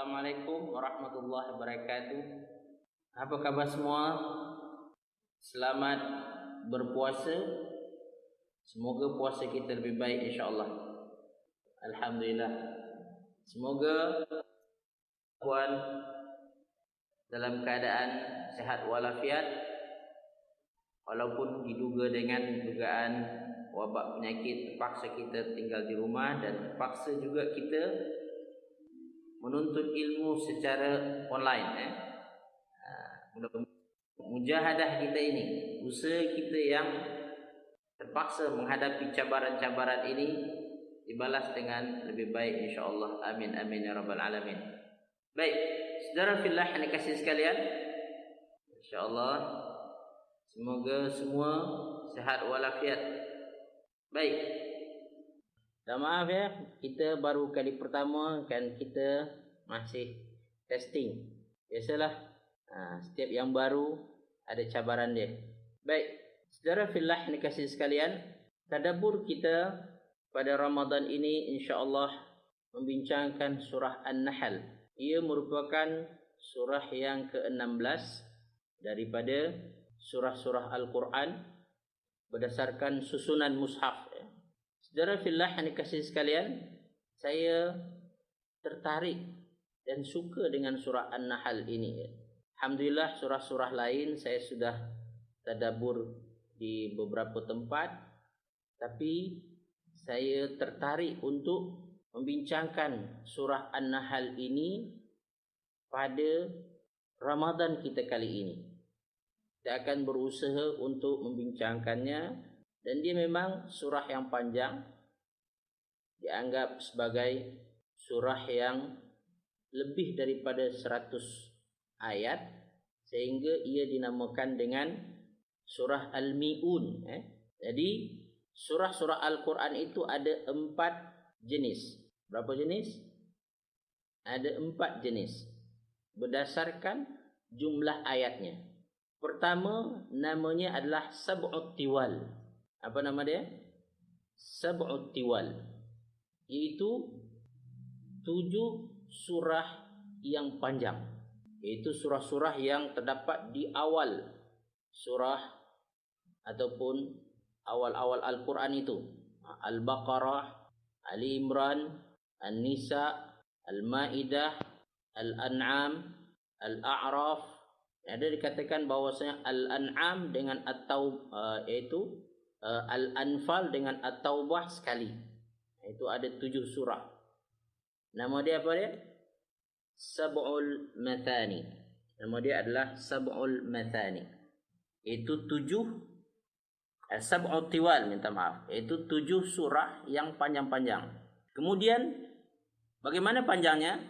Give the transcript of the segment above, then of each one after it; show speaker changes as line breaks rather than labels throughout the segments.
Assalamualaikum warahmatullahi wabarakatuh. Apa kabar semua? Selamat berpuasa. Semoga puasa kita lebih baik insya-Allah. Alhamdulillah. Semoga puan dalam keadaan sehat walafiat, walaupun diduga dengan dugaan wabak penyakit, terpaksa kita tinggal di rumah dan terpaksa juga kita menuntut ilmu secara online. Mujahadah kita ini, usaha kita yang terpaksa menghadapi cabaran-cabaran ini dibalas dengan lebih baik insya-Allah. Amin amin ya rabbal alamin. Baik, saudara fillah yang dikasihi sekalian, insya-Allah semoga semua sehat walafiat. Baik. Dan maaf ya, kita baru kali pertama kan, kita masih testing. Biasalah, setiap yang baru ada cabaran dia. Baik, saudara fillah yang dikasihi sekalian, tadabbur kita pada Ramadan ini insya-Allah membincangkan surah An-Nahl. Ia merupakan surah yang ke-16 daripada surah-surah Al-Quran berdasarkan susunan mushaf. Saudara fillah yang dikasihi sekalian, saya tertarik dan suka dengan surah An-Nahl ini. Alhamdulillah, surah-surah lain saya sudah tadabbur di beberapa tempat, tapi saya tertarik untuk membincangkan surah An-Nahl ini pada Ramadan kita kali ini. Kita akan berusaha untuk membincangkannya. Dan dia memang surah yang panjang, dianggap sebagai surah yang lebih daripada 100 ayat, sehingga ia dinamakan dengan surah Al-Mi'un. Jadi surah-surah Al-Quran itu ada 4 jenis. Berapa jenis? Ada 4 jenis berdasarkan jumlah ayatnya. Pertama namanya adalah Sab'ut Tiwal. Apa nama dia? Sab'ut Tiwal. Iaitu 7 surah yang panjang. Iaitu surah-surah yang terdapat di awal surah ataupun awal-awal Al-Quran itu. Al-Baqarah, Ali Imran, An-Nisa, Al-Ma'idah, Al-An'am, Al-A'raf. Ada dikatakan bahawasanya Al-An'am dengan iaitu Al-Anfal dengan At-Taubah sekali. Itu ada 7 surah. Nama dia apa dia? Sab'ul Mathani. Nama dia adalah Sab'ul Mathani. Itu 7 Sab'ut Tiwal, minta maaf. Itu 7 surah yang panjang-panjang. Kemudian bagaimana panjangnya?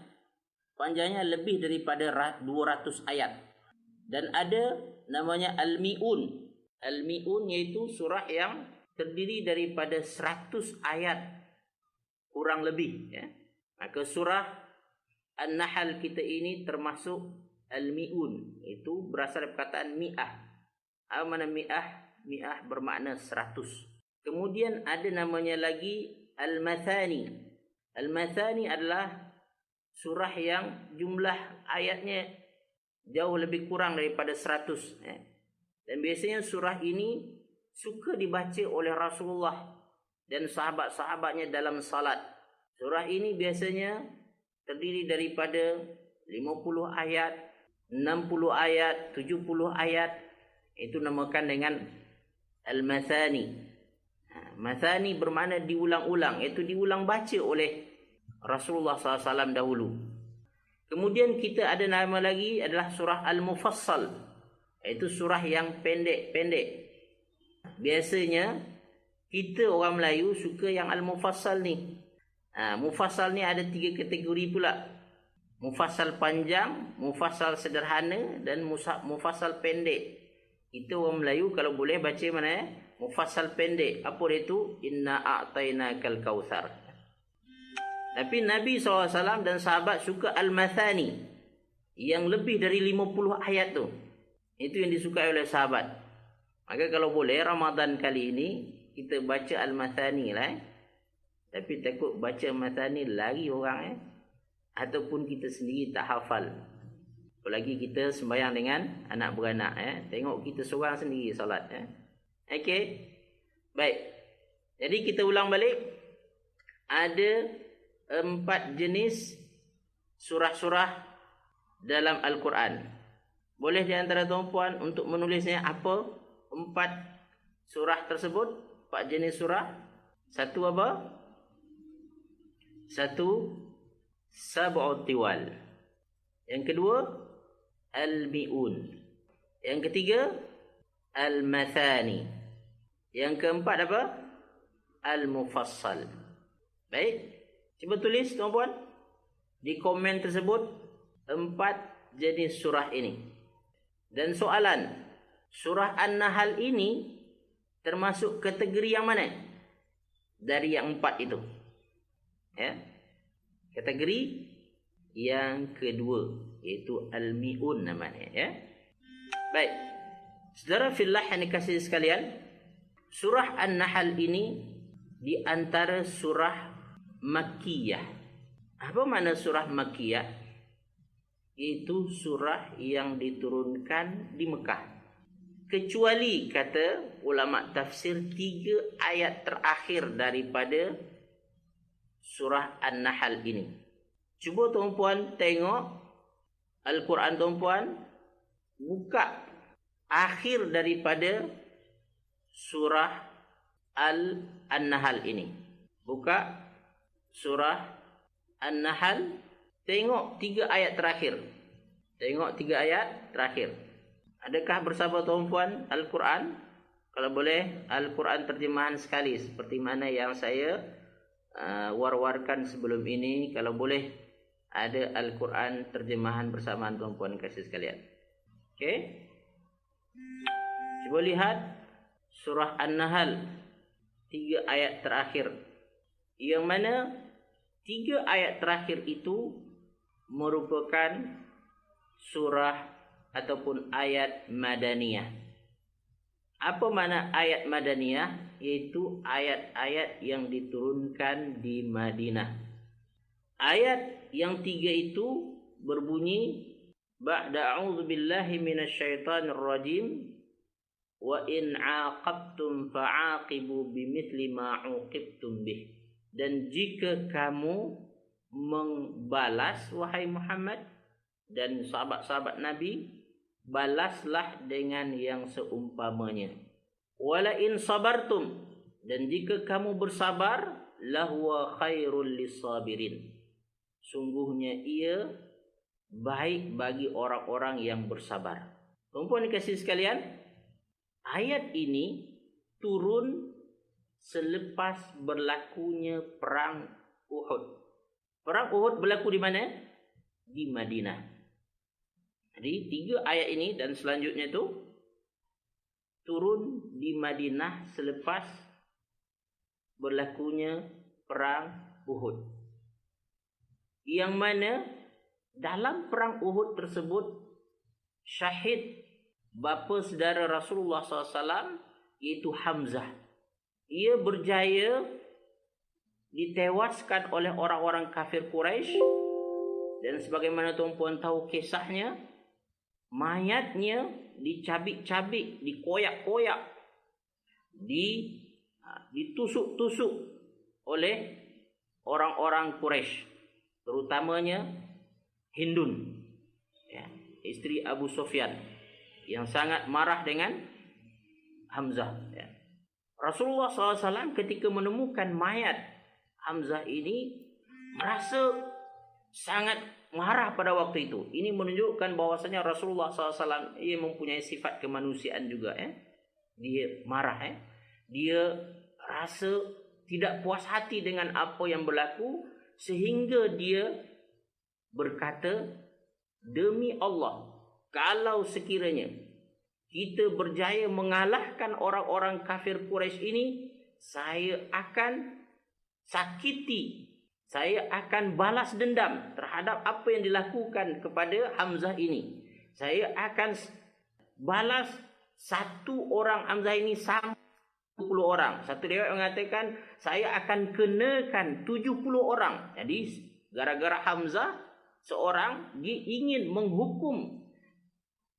Panjangnya lebih daripada 200 ayat. Dan ada namanya Al-Mi'un. Al-Mi'un iaitu surah yang terdiri daripada 100 ayat kurang lebih. Maka surah An-Nahl kita ini termasuk Al-Mi'un. Itu berasal dari perkataan mi'ah. Apa makna mi'ah? Mi'ah bermakna 100. Kemudian ada namanya lagi Al-Mathani. Al-Mathani adalah surah yang jumlah ayatnya jauh lebih kurang daripada 100. Dan biasanya surah ini suka dibaca oleh Rasulullah dan sahabat-sahabatnya dalam salat. Surah ini biasanya terdiri daripada 50 ayat, 60 ayat, 70 ayat. Itu namakan dengan Al-Mathani. Mathani bermakna diulang-ulang. Itu diulang baca oleh Rasulullah SAW dahulu. Kemudian kita ada nama lagi adalah surah Al-Mufassal. Itu surah yang pendek-pendek. Biasanya kita orang Melayu suka yang Al-Mufassal ni. Mufassal ni ada 3 kategori pula. Mufassal panjang, mufassal sederhana dan mufassal pendek. Kita orang Melayu kalau boleh baca mana? Mufassal pendek. Apa dia tu? Inna a'tainakal kautsar. Tapi Nabi SAW dan sahabat suka Al-Mathani, yang lebih dari 50 ayat tu. Itu yang disukai oleh sahabat. Maka kalau boleh Ramadan kali ini kita baca Al-Mathani lah. Tapi takut baca Al-Mathani lagi orang ataupun kita sendiri tak hafal. Apalagi kita sembahyang dengan anak beranak. Tengok kita seorang sendiri solat. Okey. Baik. Jadi kita ulang balik. Ada 4 jenis surah-surah dalam Al-Quran. Boleh di antara tuan-puan untuk menulisnya apa 4 surah tersebut? 4 jenis surah. Satu apa? Satu, Sab'ut Tiwal. Yang kedua, Al-Mi'un. Yang ketiga, Al-Mathani. Yang keempat apa? Al-Mufassal. Baik. Cuba tulis tuan-puan di komen tersebut 4 jenis surah ini. Dan soalan, surah An-Nahl ini termasuk kategori yang mana? Dari yang 4 itu. Kategori yang kedua, iaitu Al-Mi'un namanya. Baik. Saudara fillah yang dikasihi sekalian, surah An-Nahl ini di antara surah Makkiyah. Apa makna surah Makkiyah? Itu surah yang diturunkan di Mekah. Kecuali kata ulama tafsir 3 ayat terakhir daripada surah An-Nahl ini. Cuba tuan-puan tengok Al-Quran tuan-puan, buka akhir daripada surah An-Nahl ini. Buka surah An-Nahl, tengok 3 ayat terakhir. Tengok 3 ayat terakhir. Adakah bersama tuan-puan Al-Quran? Kalau boleh, Al-Quran terjemahan sekali seperti mana yang saya war-warkan sebelum ini. Kalau boleh, ada Al-Quran terjemahan bersamaan tuan-puan kasih sekalian. Okey. Cuba lihat surah An-Nahl 3 ayat terakhir. Yang mana 3 ayat terakhir itu merupakan surah ataupun ayat Madaniyah. Apa makna ayat Madaniyah? Iaitu ayat-ayat yang diturunkan di Madinah. Ayat yang 3 itu berbunyi, Ba'da a'udzu billahi minasyaitonir rajim, wa in 'aqabtum fa'aqibu bimithli ma 'uqibtum bih. Dan jika kamu membalas, wahai Muhammad dan sahabat-sahabat Nabi, balaslah dengan yang seumpamanya. Wala in sabartum, dan jika kamu bersabar, lahuwa khairul lisabirin. Sungguhnya ia baik bagi orang-orang yang bersabar. Tuan-puan dikasihi sekalian, ayat ini turun selepas berlakunya perang Uhud. Perang Uhud berlaku di mana? Di Madinah. Jadi 3 ayat ini dan selanjutnya itu turun di Madinah selepas berlakunya perang Uhud. Yang mana dalam perang Uhud tersebut syahid bapa saudara Rasulullah SAW, iaitu Hamzah. Ia berjaya ditewaskan oleh orang-orang kafir Quraisy, dan sebagaimana tuan-puan tahu kisahnya, mayatnya dicabik-cabik, dikoyak-koyak, ditusuk-tusuk oleh orang-orang Quraisy, terutamanya Hindun, isteri Abu Sufyan, yang sangat marah dengan Hamzah. Rasulullah SAW ketika menemukan mayat Hamzah ini merasa sangat marah pada waktu itu. Ini menunjukkan bahwasanya Rasulullah SAW ia mempunyai sifat kemanusiaan juga. Dia marah. Dia rasa tidak puas hati dengan apa yang berlaku, sehingga dia berkata, demi Allah, kalau sekiranya kita berjaya mengalahkan orang-orang kafir Quraisy ini, saya akan sakiti, saya akan balas dendam terhadap apa yang dilakukan kepada Hamzah ini. Saya akan balas satu orang Hamzah ini sama 70 orang. Satu riwayat mengatakan saya akan kenakan 70 orang. Jadi gara-gara Hamzah seorang ingin menghukum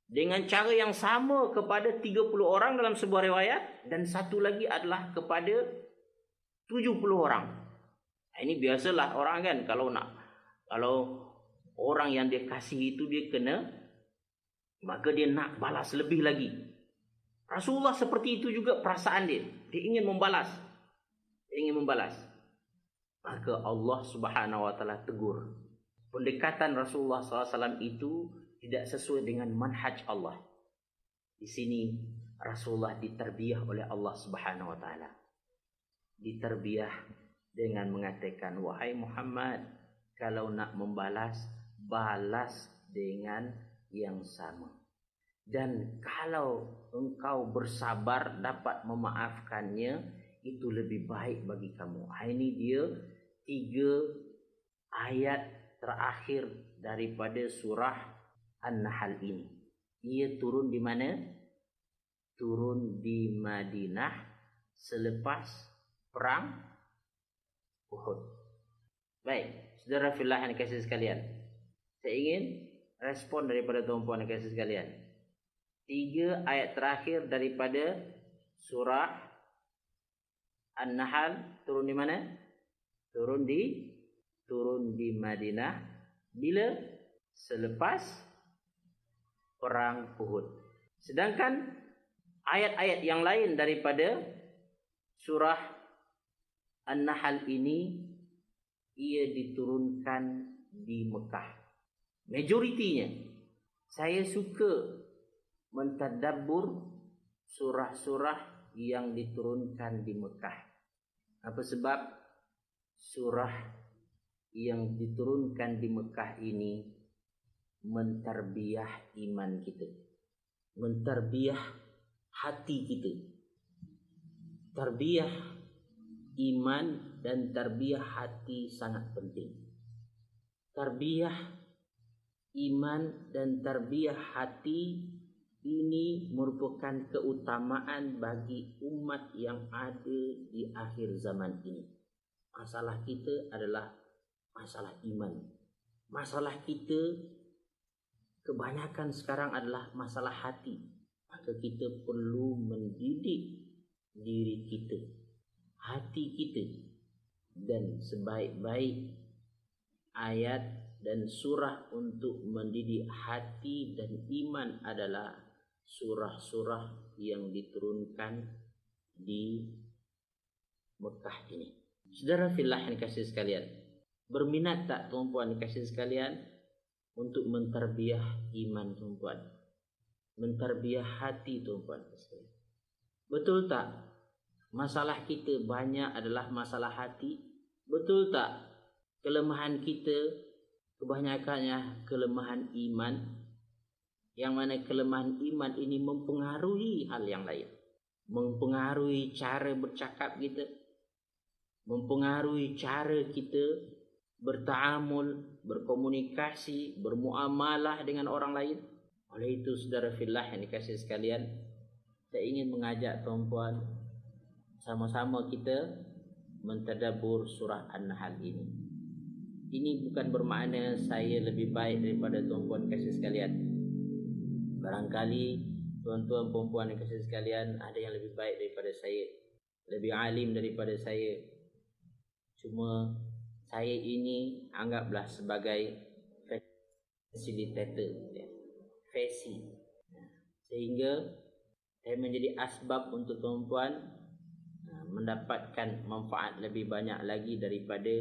dengan cara yang sama kepada 30 orang dalam sebuah riwayat, dan satu lagi adalah kepada 70 orang. Ini biasalah orang kan, kalau orang yang dia kasih itu dia kena, maka dia nak balas lebih lagi. Rasulullah seperti itu juga perasaan dia. Dia ingin membalas. Maka Allah Subhanahu wa taala tegur. Pendekatan Rasulullah SAW itu tidak sesuai dengan manhaj Allah. Di sini Rasulullah ditarbiyah oleh Allah Subhanahu wa taala. Ditarbiyah dengan mengatakan, wahai Muhammad, kalau nak membalas, balas dengan yang sama. Dan kalau engkau bersabar dapat memaafkannya, itu lebih baik bagi kamu. Ini dia 3 ayat terakhir daripada surah An-Nahl ini. Ia turun di mana? Turun di Madinah selepas perang Uhud. Baik, saudara fillah yang dikasihi sekalian, saya ingin respon daripada tuan-puan yang dikasihi sekalian. 3 ayat terakhir daripada surah An-Nahl turun di mana? Turun di Madinah. Bila? Selepas perang Uhud. Sedangkan ayat-ayat yang lain daripada surah An-Nahl ini, ia diturunkan di Mekah. Majoritinya saya suka mentadabbur surah-surah yang diturunkan di Mekah. Apa sebab? Surah yang diturunkan di Mekah ini mentarbiyah iman kita, mentarbiyah hati kita. Tarbiyah iman dan tarbiyah hati sangat penting. Tarbiyah iman dan tarbiyah hati ini merupakan keutamaan bagi umat yang ada di akhir zaman ini. Masalah kita adalah masalah iman. Masalah kita kebanyakan sekarang adalah masalah hati. Maka kita perlu mendidik diri kita, hati kita. Dan sebaik-baik ayat dan surah untuk mendidik hati dan iman adalah surah-surah yang diturunkan di Mekah ini. Saudara fillah yang dikasihi sekalian, berminat tak tuan-puan dikasihi sekalian untuk mentarbiyah iman tuan-puan, mentarbiyah hati tuan-puan sekalian? Betul tak masalah kita banyak adalah masalah hati? Betul tak kelemahan kita kebanyakannya kelemahan iman, yang mana kelemahan iman ini mempengaruhi hal yang lain, mempengaruhi cara bercakap kita, mempengaruhi cara kita bertaamul, berkomunikasi, bermuamalah dengan orang lain. Oleh itu saudara fillah yang dikasihi sekalian, saya ingin mengajak tuan-puan sama-sama kita mentadabbur surah An-Nahl ini. Ini bukan bermakna saya lebih baik daripada tuan-puan dikasihi sekalian. Barangkali tuan-tuan perempuan dikasihi sekalian ada yang lebih baik daripada saya, lebih alim daripada saya. Cuma saya ini anggaplah sebagai facilitator, sehingga saya menjadi asbab untuk tuan-puan mendapatkan manfaat lebih banyak lagi daripada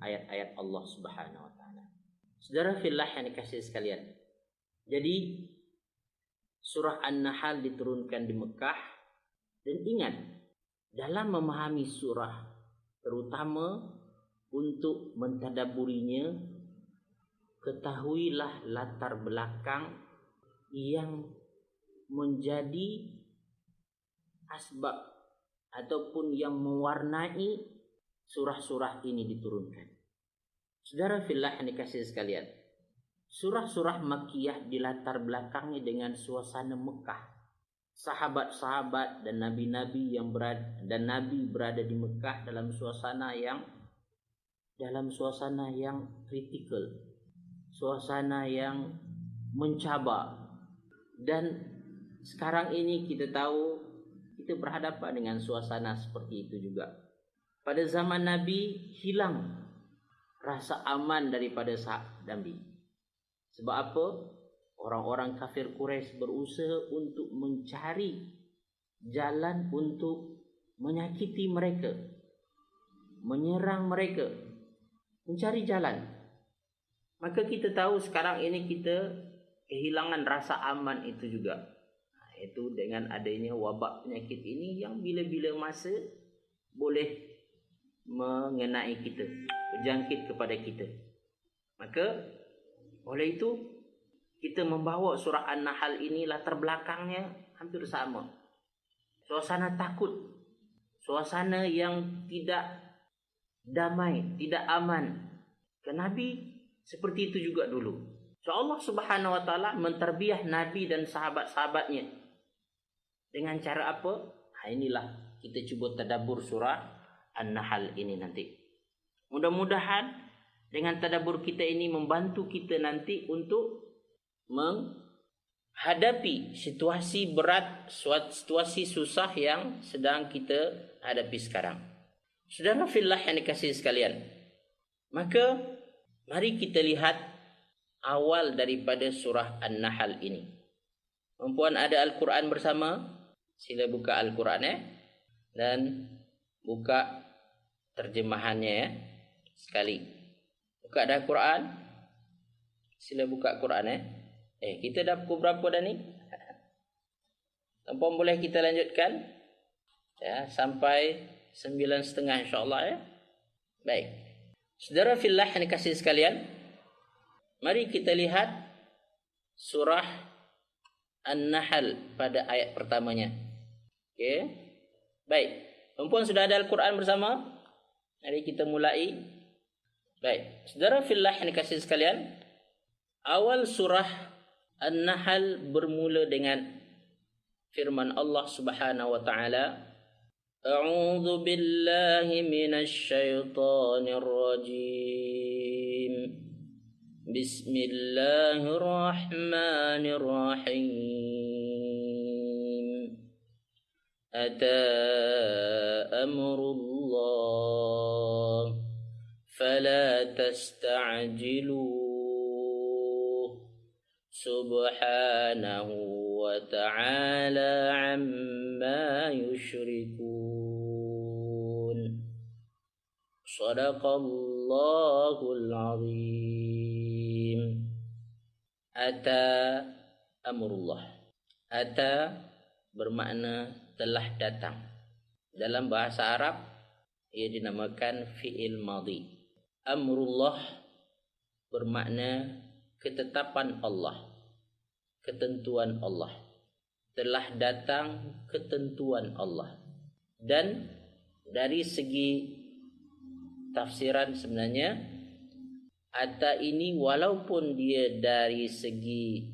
ayat-ayat Allah Subhanahu wa taala. Saudara fillah yang dikasihi sekalian, jadi surah An-Nahl diturunkan di Mekah. Dan ingat, dalam memahami surah, terutama untuk mentadabburinya, ketahuilah latar belakang yang menjadi asbab ataupun yang mewarnai surah-surah ini diturunkan. Saudara fillah yang dikasihi sekalian, surah-surah Makkiyah dilatar belakangi dengan suasana Mekah. Sahabat-sahabat dan nabi-nabi yang berada di Mekah dalam suasana yang kritikal, suasana yang mencabar. Dan sekarang ini kita tahu kita berhadapan dengan suasana seperti itu juga. Pada zaman Nabi hilang rasa aman daripada sahabat Nabi. Sebab apa? Orang-orang kafir Quraisy berusaha untuk mencari jalan untuk menyakiti mereka, menyerang mereka, mencari jalan. Maka kita tahu sekarang ini kita kehilangan rasa aman itu juga. Itu dengan adanya wabak penyakit ini yang bila-bila masa boleh mengenai kita, berjangkit kepada kita. Maka oleh itu kita membawa surah An-Nahl ini latar belakangnya hampir sama. Suasana takut, suasana yang tidak damai, tidak aman. Dan Nabi seperti itu juga dulu. So Allah Subhanahu wa taala menterbiah Nabi dan sahabat-sahabatnya. Dengan cara apa? Inilah kita cuba tadabbur surah An-Nahl ini nanti. Mudah-mudahan dengan tadabbur kita ini membantu kita nanti untuk menghadapi situasi berat, situasi susah yang sedang kita hadapi sekarang. Saudara fillah yang dikasihi sekalian, maka mari kita lihat awal daripada surah An-Nahl ini. Perempuan ada Al-Quran bersama? Sila buka Al-Quran dan buka terjemahannya sekali. Buka dah Quran? Sila buka Quran kita dah pukul berapa dah ni? Tuan-puan boleh kita lanjutkan sampai 9:30 insya-Allah Baik. Saudara fillah yang dikasihi sekalian, mari kita lihat surah An-Nahl pada ayat pertamanya. Okey. Baik. Perempuan sudah ada Al-Quran bersama? Mari kita mulai. Baik. Saudara fillah yang dikasihi sekalian, awal surah An-Nahl bermula dengan firman Allah Subhanahu wa taala, A'udzu billahi minasy syaithanir rajim. Bismillahirrahmanirrahim. Ata amrullah fala tasta'jiluh. Subhanahu wa ta'ala amma yushrikun. Sadaqallahul azim. Ata amrullah. Ata bermakna telah datang. Dalam bahasa Arab ia dinamakan fi'il madhi. Amrullah bermakna ketetapan Allah, ketentuan Allah. Telah datang ketentuan Allah. Dan dari segi tafsiran sebenarnya ata ini walaupun dia dari segi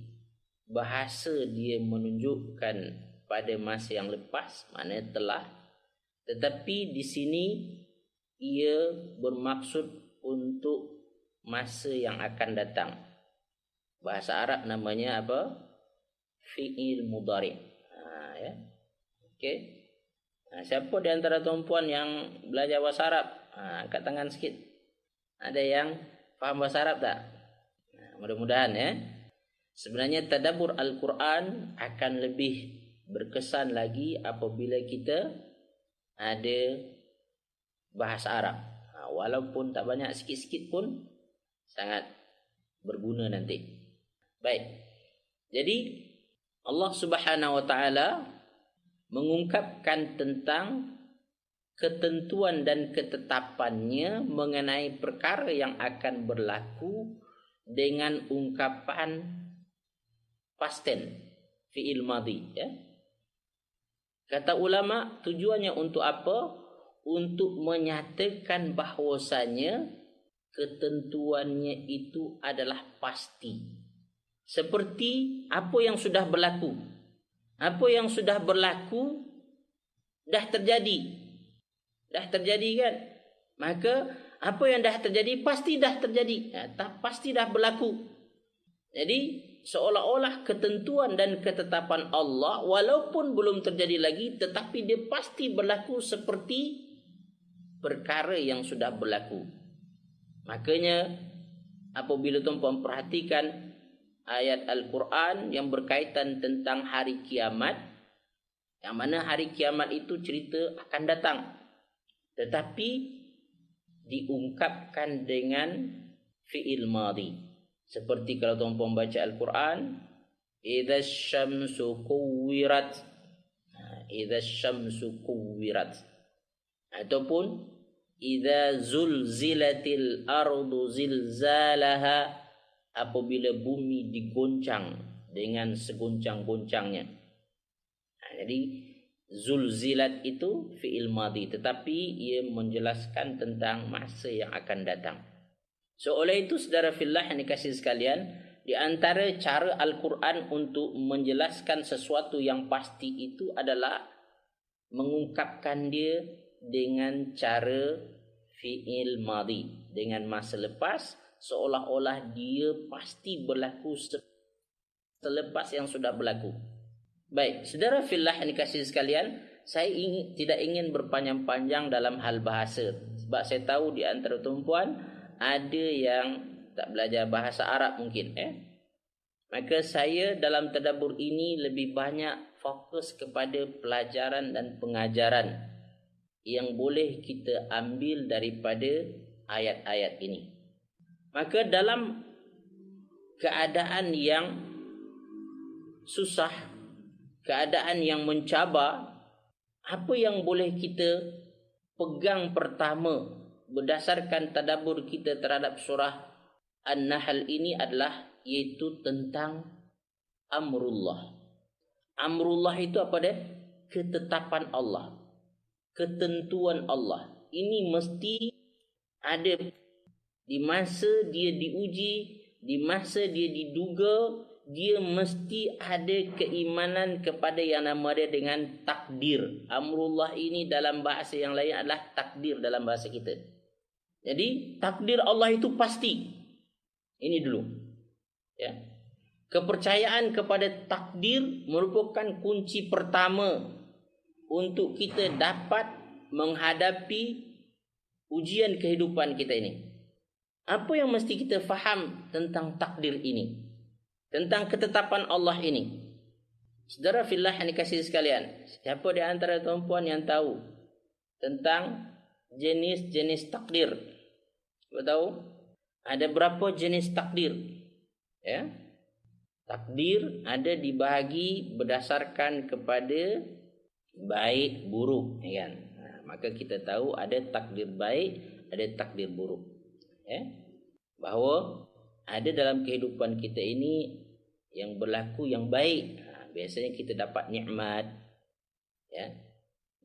bahasa dia menunjukkan pada masa yang lepas, maknanya telah, tetapi di sini ia bermaksud untuk masa yang akan datang. Bahasa Arab namanya apa? Fi'il mudhari'. Okey. Siapa di antara tuan-puan yang belajar bahasa Arab? Angkat tangan sikit. Ada yang faham bahasa Arab tak? Mudah-mudahan Sebenarnya tadabbur Al-Quran akan lebih berkesan lagi apabila kita ada bahasa Arab. Walaupun tak banyak, sikit-sikit pun sangat berguna nanti. Baik. Jadi Allah Subhanahu wa taala mengungkapkan tentang ketentuan dan ketetapannya mengenai perkara yang akan berlaku dengan ungkapan past tense, fi'il madhi Kata ulama, tujuannya untuk apa? Untuk menyatakan bahawasanya ketentuannya itu adalah pasti. Seperti apa yang sudah berlaku. Apa yang sudah berlaku dah terjadi. Dah terjadi kan? Maka apa yang dah terjadi pasti dah terjadi. Pasti dah berlaku. Jadi seolah-olah ketentuan dan ketetapan Allah walaupun belum terjadi lagi, tetapi dia pasti berlaku seperti perkara yang sudah berlaku. Makanya apabila tuan-puan perhatikan ayat Al-Quran yang berkaitan tentang hari kiamat, yang mana hari kiamat itu cerita akan datang, tetapi diungkapkan dengan fi'il madhi. Seperti kalau tuan-puan baca Al-Quran, idza syamsu kuwirat, idza syamsu kuwirat, ataupun idza zulzilatil ardu zilzalaha, apabila bumi digoncang dengan segoncang-goncangnya. Jadi zulzilat itu fi'il madhi, tetapi ia menjelaskan tentang masa yang akan datang. So oleh itu saudara fillah yang dikasihi sekalian, di antara cara Al-Quran untuk menjelaskan sesuatu yang pasti itu adalah mengungkapkan dia dengan cara fi'il madhi, dengan masa lepas, seolah-olah dia pasti berlaku selepas yang sudah berlaku. Baik, saudara fillah yang dikasihi sekalian, saya tidak ingin berpanjang-panjang dalam hal bahasa, sebab saya tahu di antara tuan-puan ada yang tak belajar bahasa Arab mungkin. Maka saya dalam tadabbur ini lebih banyak fokus kepada pelajaran dan pengajaran yang boleh kita ambil daripada ayat-ayat ini. Maka dalam keadaan yang susah, keadaan yang mencabar, apa yang boleh kita pegang pertama berdasarkan tadabbur kita terhadap surah An-Nahl ini adalah iaitu tentang amrullah. Amrullah itu apa dia? Ketetapan Allah, ketentuan Allah. Ini mesti ada di masa dia diuji, di masa dia diduga, dia mesti ada keimanan kepada yang nama dia dengan takdir. Amrullah ini dalam bahasa yang lain adalah takdir dalam bahasa kita. Jadi takdir Allah itu pasti. Ini dulu. Ya. Kepercayaan kepada takdir merupakan kunci pertama untuk kita dapat menghadapi ujian kehidupan kita ini. Apa yang mesti kita faham tentang takdir ini? Tentang ketetapan Allah ini? Saudara fillah yang dikasihi sekalian, siapa di antara tuan-puan yang tahu tentang jenis-jenis takdir? Tahu? Ada berapa jenis takdir? Ya. Takdir ada dibahagi berdasarkan kepada baik buruk, ya kan? Maka kita tahu ada takdir baik, ada takdir buruk. Ya. Bahawa ada dalam kehidupan kita ini yang berlaku yang baik, biasanya kita dapat nikmat, ya.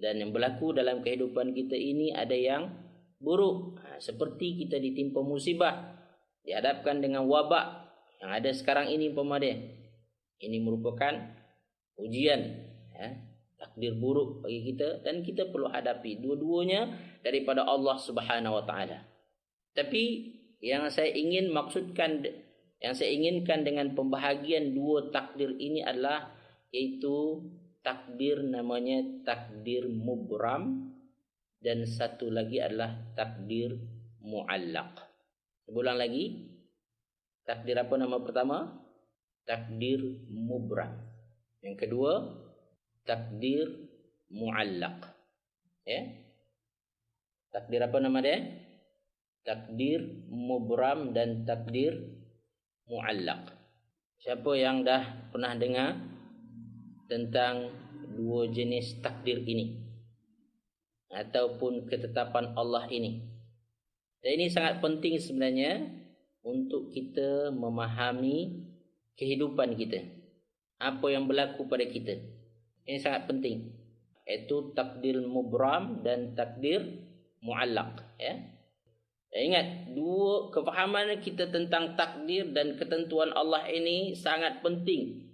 Dan yang berlaku dalam kehidupan kita ini ada yang buruk, seperti kita ditimpa musibah, dihadapkan dengan wabak yang ada sekarang ini pemadai. Ini merupakan ujian, ya, takdir buruk bagi kita dan kita perlu hadapi dua-duanya daripada Allah Subhanahu wa taala. Tapi yang saya ingin maksudkan, yang saya inginkan dengan pembahagian dua takdir ini adalah iaitu takdir namanya takdir mubram dan satu lagi adalah takdir muallaq. Ulang lagi. Takdir apa nama pertama? Takdir mubram. Yang kedua, takdir muallaq. Ya. Takdir apa nama dia? Takdir mubram dan takdir muallaq. Siapa yang dah pernah dengar tentang dua jenis takdir ini ataupun ketetapan Allah ini? Dan ini sangat penting sebenarnya untuk kita memahami kehidupan kita, apa yang berlaku pada kita. Ini sangat penting, iaitu takdir mubram dan takdir muallaq, ya. Dan ingat, dua kefahaman kita tentang takdir dan ketentuan Allah ini sangat penting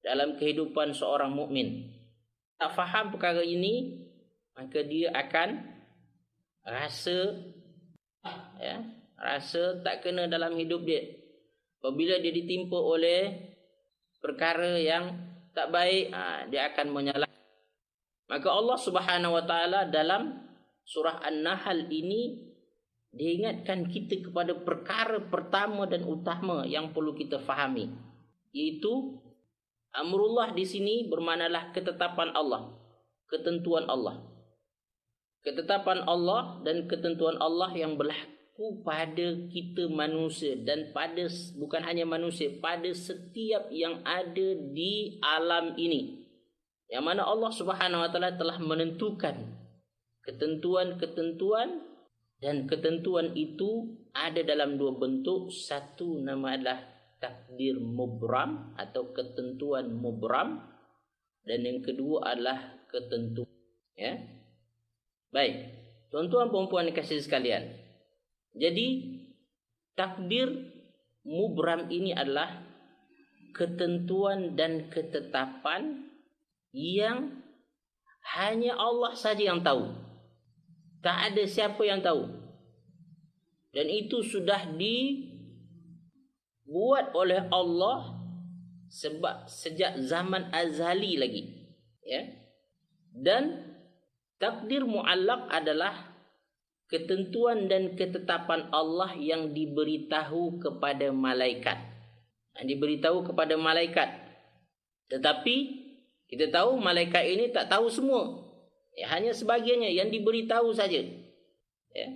dalam kehidupan seorang mukmin. Tak faham perkara ini, maka dia akan rasa tak kena dalam hidup dia. Apabila dia ditimpa oleh perkara yang tak baik, dia akan menyalahkan. Maka Allah Subhanahu wa taala dalam surah An-Nahl ini diingatkan kita kepada perkara pertama dan utama yang perlu kita fahami, iaitu amrullah di sini bermaknalah ketetapan Allah, ketentuan Allah. Ketetapan Allah dan ketentuan Allah yang berlaku pada kita manusia, dan pada bukan hanya manusia, pada setiap yang ada di alam ini. Yang mana Allah Subhanahu wa taala telah menentukan ketentuan-ketentuan, dan ketentuan itu ada dalam dua bentuk. Satu nama adalah takdir mubram atau ketentuan mubram, dan yang kedua adalah ketentuan, ya. Baik, tuan-tuan puan-puan kasih sekalian. Jadi takdir mubram ini adalah ketentuan dan ketetapan yang hanya Allah saja yang tahu. Tak ada siapa yang tahu. Dan itu sudah dibuat oleh Allah sejak zaman azali lagi, ya. Dan takdir muallaq adalah ketentuan dan ketetapan Allah yang diberitahu kepada malaikat. Diberitahu kepada malaikat. Tetapi kita tahu malaikat ini tak tahu semua. Ya, hanya sebahagiannya yang diberitahu saja. Ya.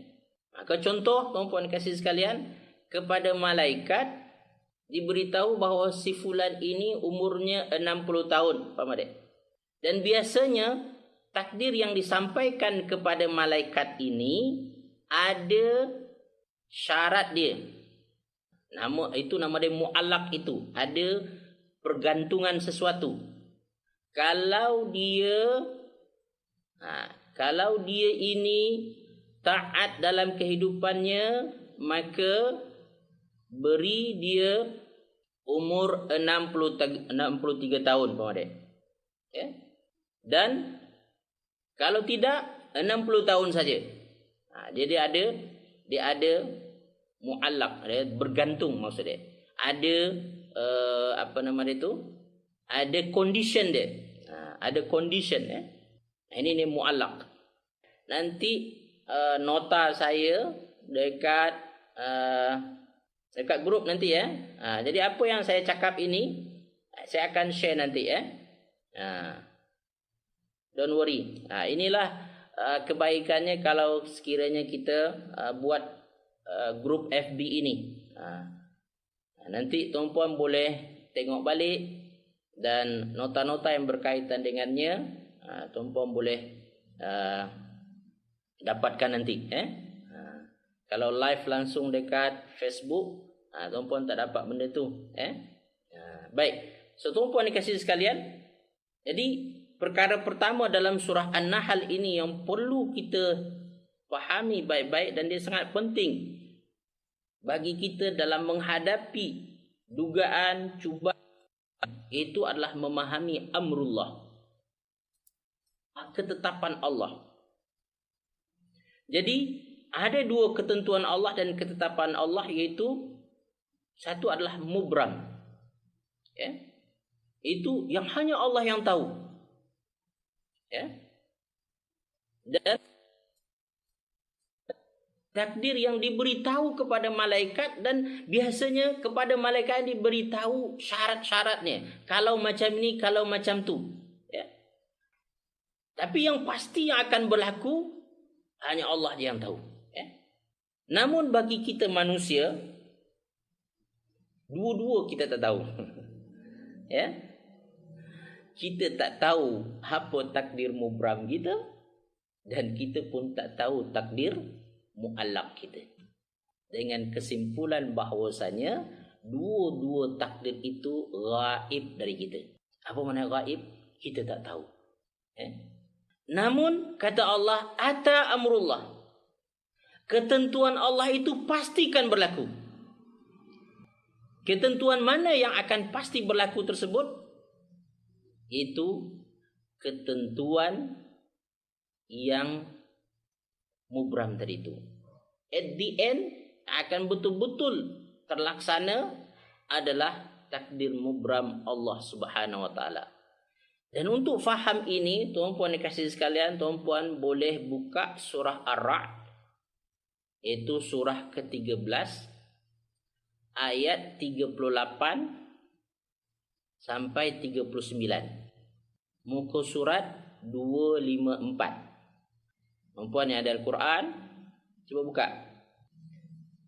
Maka contoh tuan-puan kasih sekalian, kepada malaikat diberitahu bahawa si fulan ini umurnya 60 tahun, faham tak? Dan biasanya takdir yang disampaikan kepada malaikat ini ada syarat dia. Nama dia muallaq itu. Ada pergantungan sesuatu. Kalau dia ini taat dalam kehidupannya, maka beri dia umur 63 tahun, faham tak? Ya? Dan kalau tidak 60 tahun saja. Dia ada muallaq, dia bergantung maksud dia. Ada ada condition dia. Ada condition, ya. Ini muallaq. Nanti nota saya dekat grup nanti, ya. Jadi apa yang saya cakap ini saya akan share nanti, ya. Don't worry. Inilah kebaikannya kalau sekiranya kita buat grup FB ini. Nanti tuan-puan boleh tengok balik, dan nota-nota yang berkaitan dengannya tuan-puan boleh dapatkan nanti. Kalau live langsung dekat Facebook, tuan-puan tak dapat benda tu. Baik. So tuan-puan dikasih sekalian, jadi perkara pertama dalam surah An-Nahl ini yang perlu kita fahami baik-baik, dan dia sangat penting bagi kita dalam menghadapi dugaan cubaan, itu adalah memahami amrullah, ketetapan Allah. Jadi ada dua ketentuan Allah dan ketetapan Allah, iaitu satu adalah mubram, ya. Itu yang hanya Allah yang tahu. Ya. Dan takdir yang diberitahu kepada malaikat, dan biasanya kepada malaikat diberitahu syarat-syaratnya. Kalau macam ni, kalau macam tu. Ya. Tapi yang pasti yang akan berlaku hanya Allah yang tahu. Ya. Namun bagi kita manusia, dua-dua kita tak tahu. Ya. Kita tak tahu apa takdir mubram kita, dan kita pun tak tahu takdir muallaq kita. Dengan kesimpulan bahawasanya dua-dua takdir itu ghaib dari kita. Apa makna ghaib? Kita tak tahu. Namun kata Allah, ata amrullah, ketentuan Allah itu pastikan berlaku. Ketentuan mana yang akan pasti berlaku tersebut? Itu ketentuan yang mubram tadi itu. At the end akan betul-betul terlaksana adalah takdir mubram Allah Subhanahu wa taala. Dan untuk faham ini, tuan-puan dikasih sekalian, tuan-puan boleh buka surah Ar-Ra'd, iaitu surah ke-13 ayat 38 sampai 39. Muka surat 254. Tuan-puan yang ada Al-Quran, cuba buka.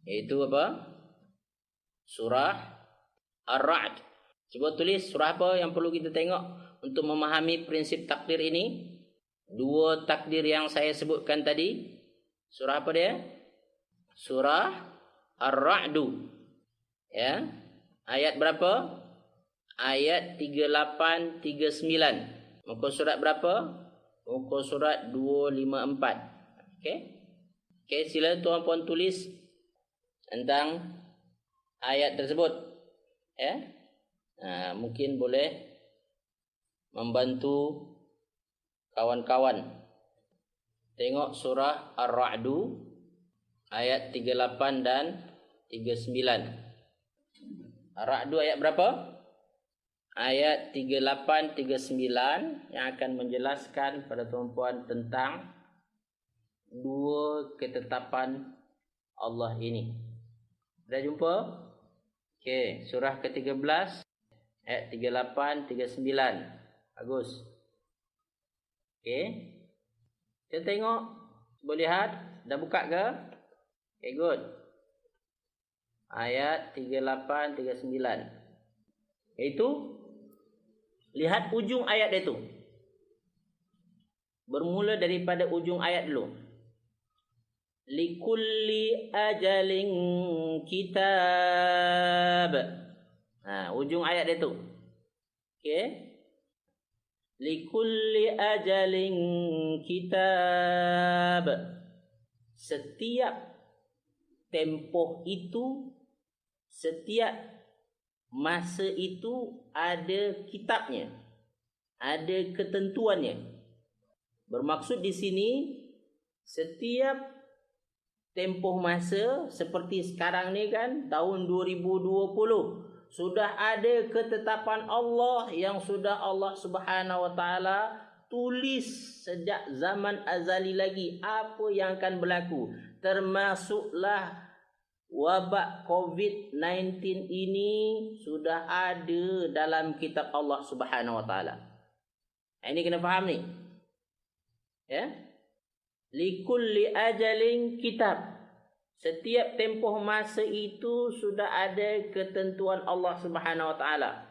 Iaitu apa? Surah Ar-Ra'd. Cuba tulis surah apa yang perlu kita tengok untuk memahami prinsip takdir ini. Dua takdir yang saya sebutkan tadi. Surah apa dia? Surah Ar-Ra'du. Ya. Ayat berapa? Ayat 38 39. Muka surat berapa? Muka surat 254. Okey. Okey, sila tuan-puan tulis tentang ayat tersebut. Ya. Mungkin boleh membantu kawan-kawan. Tengok surah Ar-Ra'du ayat 38 dan 39. Ar-Ra'du ayat berapa? Ayat 38 39 yang akan menjelaskan pada tuan-puan tentang dua ketetapan Allah ini. Dah jumpa? Okey, surah ke-13 ayat 38 39. Bagus. Okey. Kita tengok. Boleh lihat. Dah buka ke? Okay, good. Ayat 38 39. Iaitu lihat ujung ayat itu. Bermula daripada ujung ayat dulu. Likulli ajalin kitab. Ujung ayat itu. Okey. Likulli ajalin kitab. Setiap tempoh itu, setiap masa itu ada kitabnya, ada ketentuannya. Bermaksud di sini setiap tempoh masa seperti sekarang ni kan, tahun 2020, sudah ada ketetapan Allah yang sudah Allah Subhanahu wa taala tulis sejak zaman azali lagi apa yang akan berlaku. Termasuklah wabak COVID-19 ini sudah ada dalam kitab Allah Subhanahu wa taala. Ini kena faham ni. Ya. Likulli ajalin kitab. Setiap tempoh masa itu sudah ada ketentuan Allah Subhanahu wa taala.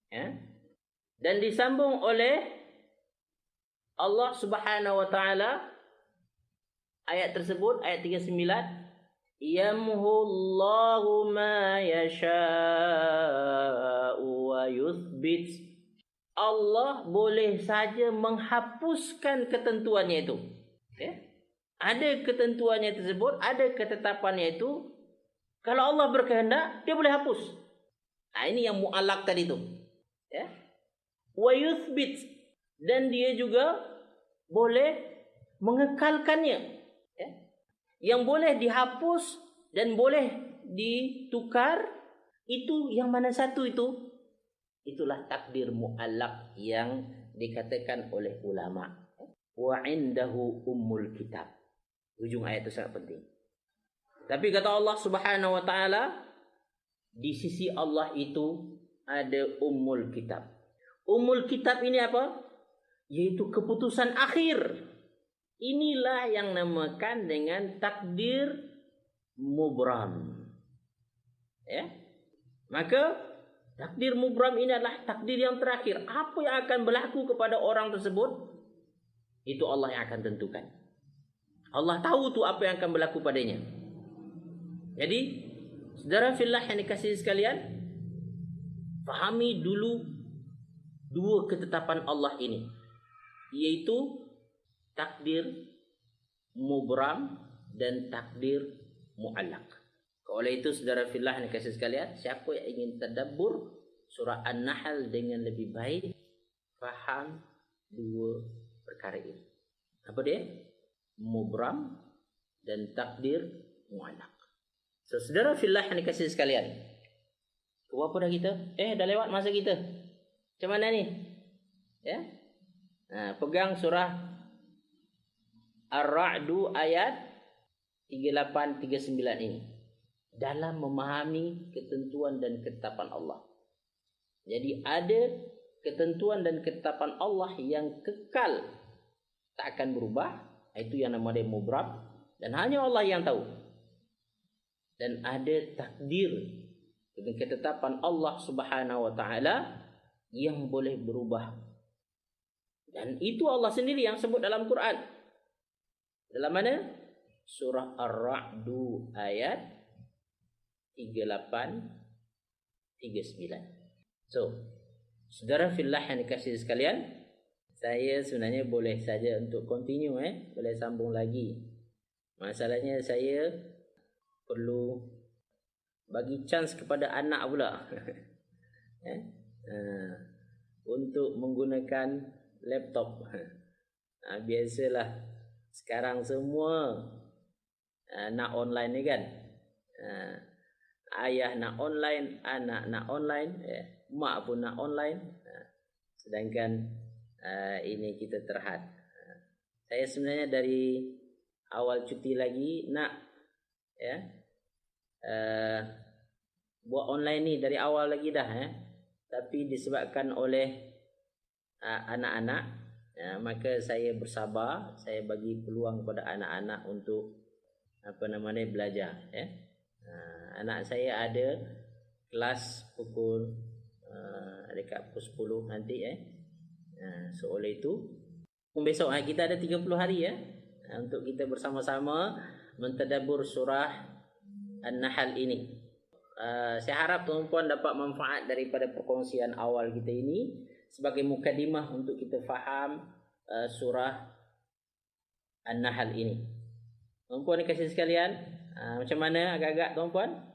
Ya. Dan disambung oleh Allah Subhanahu wa taala ayat tersebut, ayat 39, yamhullahu ma yasha'u wa yuthbit. Allah boleh saja menghapuskan ketentuannya itu. Ya. Ada ketentuannya tersebut, ada ketetapannya itu. Kalau Allah berkehendak, dia boleh hapus. Ini yang mu'allaq tadi tu. Ya. Wa yuthbit. Dan dia juga boleh mengekalkannya. Ya. Yang boleh dihapus dan boleh ditukar, itu yang mana satu itu? Itulah takdir mu'allaq yang dikatakan oleh ulama. Wa indahu ummul kitab. Ujung ayat itu sangat penting. Tapi kata Allah Subhanahu wa taala, di sisi Allah itu ada ummul kitab. Ummul kitab ini apa? Yaitu keputusan akhir. Inilah yang namakan dengan takdir mubram. Ya. Maka takdir mubram ini adalah takdir yang terakhir. Apa yang akan berlaku kepada orang tersebut, itu Allah yang akan tentukan. Allah tahu tu apa yang akan berlaku padanya. Jadi, saudara fillah yang dikasihi sekalian, fahami dulu dua ketetapan Allah ini, yaitu takdir mubram dan takdir mu'allaq. Oleh itu, saudara fillah yang dikasihi sekalian, siapa yang ingin tadabbur surah An-Nahl dengan lebih baik, faham dua perkara ini. Apa dia? Mubram dan takdir mu'allaq. So, saudara fillah yang dikasihi sekalian, Berapa dah kita? Dah lewat masa kita. Macam mana ni? Ya. Pegang surah Ar-Ra'du ayat 38 39 ini. Dalam memahami ketentuan dan ketetapan Allah. Jadi ada ketentuan dan ketetapan Allah yang kekal, tak akan berubah. Itu yang namanya mubrab, dan hanya Allah yang tahu. Dan ada takdir dan ketetapan Allah Subhanahu wa taala yang boleh berubah. Dan itu Allah sendiri yang sebut dalam Quran. Dalam mana? Surah Ar-Ra'du ayat 38 39. So, saudara fillah yang dikasihi sekalian, saya sebenarnya boleh saja untuk continue, boleh sambung lagi. Masalahnya saya perlu bagi chance kepada anak pula untuk menggunakan laptop. Biasalah sekarang semua nak online ni kan. Ayah nak online, anak nak online, mak pun nak online. Sedangkan ini kita terhad. Saya sebenarnya dari awal cuti lagi nak buat online ni dari awal lagi dah, tapi disebabkan oleh anak-anak, maka saya bersabar, saya bagi peluang kepada anak-anak untuk belajar. Anak saya ada kelas pukul dekat pukul 10 nanti. So oleh itu besok kita ada 30 hari untuk kita bersama-sama mentadabbur surah An-Nahl ini. Saya harap tuan-tuan dapat manfaat daripada perkongsian awal kita ini sebagai mukadimah untuk kita faham surah An-Nahl ini. Tuan-tuan dikasihi sekalian, macam mana agak-agak tuan-tuan?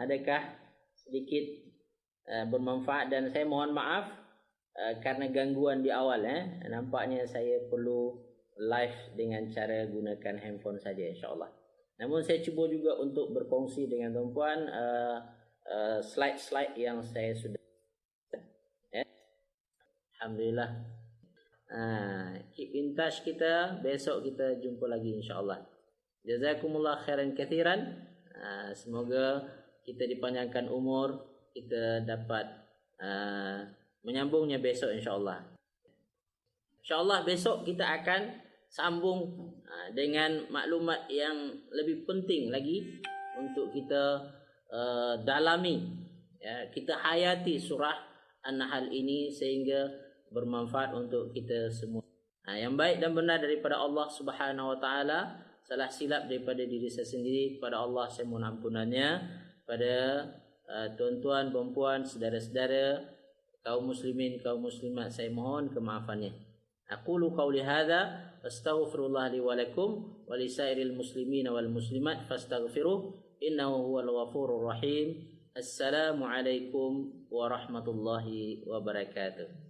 Adakah sedikit bermanfaat? Dan saya mohon maaf karena gangguan di awal. Nampaknya saya perlu live dengan cara gunakan handphone saja, insyaAllah. Namun saya cuba juga untuk berkongsi dengan tuan-tuan slide-slide yang saya sudah. Alhamdulillah. Keep in touch kita. Besok kita jumpa lagi, insyaAllah. Jazakumullah khairan kathiran. Semoga kita dipanjangkan umur, kita dapat menyambungnya besok, insyaAllah. InsyaAllah besok kita akan sambung dengan maklumat yang lebih penting lagi untuk kita dalami, kita hayati surah An-Nahl ini sehingga bermanfaat untuk kita semua. Yang baik dan benar daripada Allah Subhanahu wa taala, salah silap daripada diri saya sendiri, kepada Allah saya mohon ampunannya. Pada tuan-tuan, puan-puan, saudara-saudara, kaum muslimin, kaum muslimat, saya mohon kemaafannya. Aqulu qawli hadza astaghfirullah li wa lakum wa lisairil muslimin wal muslimat fastaghfiruh innahu huwal ghafurur rahim. Assalamualaikum warahmatullahi wabarakatuh.